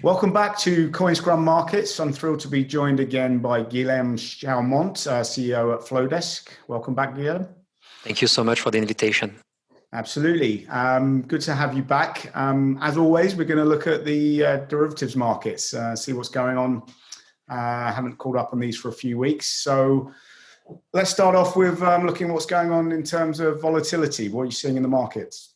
Welcome back to Coinscrum Markets. I'm thrilled to be joined again by Guilhem Chaumont, CEO at Flowdesk. Welcome back, Guilhem. Thank you so much for the invitation. Absolutely. Good to have you back. As always, we're going to look at the derivatives markets, see what's going on. I haven't caught up on these for a few weeks. So let's start off with looking at what's going on in terms of volatility. What are you seeing in the markets?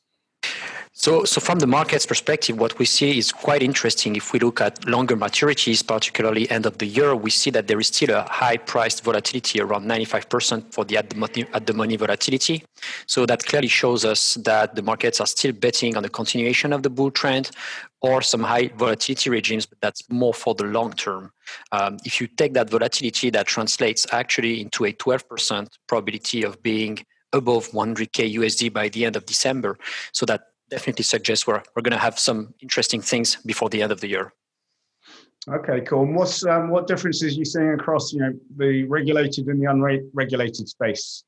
So from the market's perspective, what we see is quite interesting. If we look at longer maturities, particularly end of the year, we see that there is still a high-priced volatility, around 95% for the at-the-money volatility. So that clearly shows us that the markets are still betting on the continuation of the bull trend or some high volatility regimes, but that's more for the long term. If you take that volatility, that translates actually into a 12% probability of being above 100K USD by the end of December. So that definitely suggests we're going to have some interesting things before the end of the year. Okay, cool. And what differences are you seeing across the regulated and the unregulated space?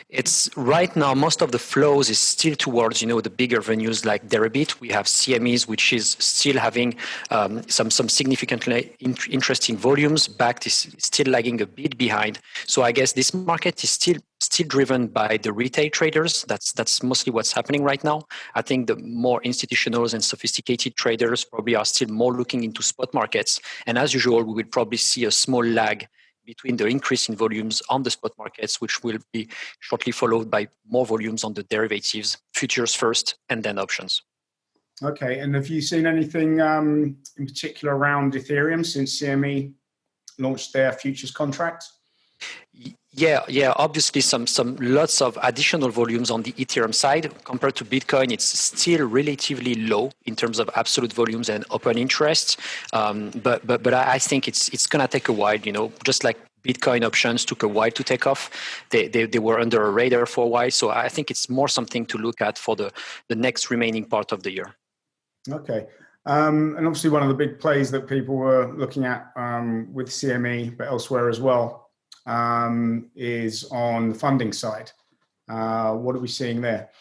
It's right now, most of the flows is still towards, the bigger venues like Deribit. We have CMEs, which is still having some significantly interesting volumes. BACT is still lagging a bit behind. So I guess this market is still driven by the retail traders. That's mostly what's happening right now. I think the more institutionals and sophisticated traders probably are still more looking into spot markets. And as usual, we will probably see a small lag between the increase in volumes on the spot markets, which will be shortly followed by more volumes on the derivatives, futures first, and then options. Okay, and have you seen anything in particular around Ethereum since CME launched their futures contract? Yeah. Obviously, some lots of additional volumes on the Ethereum side compared to Bitcoin. It's still relatively low in terms of absolute volumes and open interest. But I think it's gonna take a while. Just like Bitcoin options took a while to take off. They were under a radar for a while. So I think it's more something to look at for the next remaining part of the year. Okay. And obviously, one of the big plays that people were looking at with CME, but elsewhere as well, is on the funding side. What are we seeing there?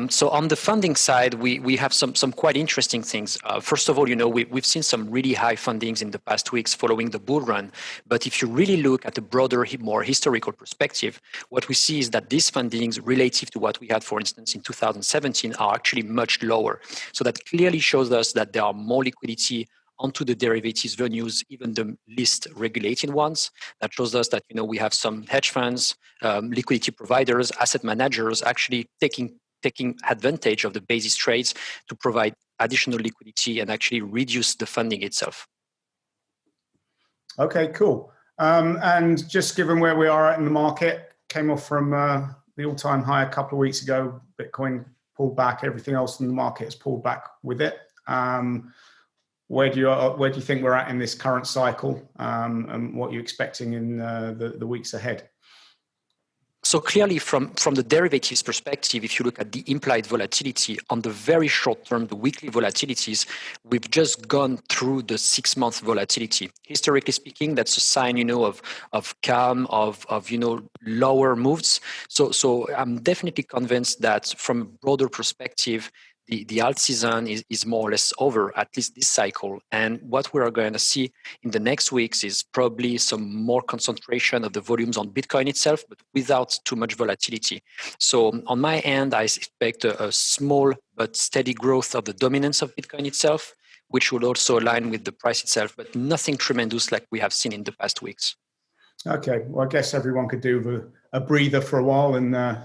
So on the funding side, we have some quite interesting things. First of all, we've seen some really high fundings in the past weeks following the bull run. But if you really look at a broader, more historical perspective, what we see is that these fundings relative to what we had, for instance, in 2017 are actually much lower. So that clearly shows us that there are more liquidity onto the derivatives venues, even the least regulated ones. That shows us that we have some hedge funds, liquidity providers, asset managers actually taking advantage of the basis trades to provide additional liquidity and actually reduce the funding itself. Okay, cool. And just given where we are at in the market, came off from the all-time high a couple of weeks ago. Bitcoin pulled back. Everything else in the market has pulled back with it. Where do you think we're at in this current cycle, and what you're expecting in the weeks ahead? So clearly, from the derivatives perspective, if you look at the implied volatility on the very short term, the weekly volatilities, we've just gone through the 6-month volatility. Historically speaking, that's a sign, of calm, of lower moves. So I'm definitely convinced that from a broader perspective, the alt season is more or less over, at least this cycle. And what we are going to see in the next weeks is probably some more concentration of the volumes on Bitcoin itself, but without too much volatility. So on my end, I expect a small but steady growth of the dominance of Bitcoin itself, which will also align with the price itself, but nothing tremendous like we have seen in the past weeks. Okay, well, I guess everyone could do a breather for a while and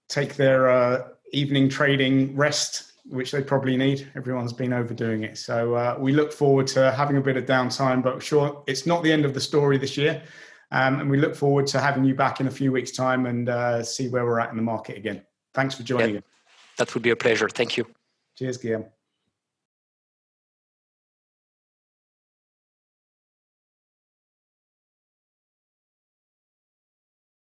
take their evening trading rest, which they probably need. Everyone's been overdoing it. So we look forward to having a bit of downtime, but sure, it's not the end of the story this year. And we look forward to having you back in a few weeks' time and see where we're at in the market again. Thanks for joining us. That would be a pleasure. Thank you. Cheers, Guilhem.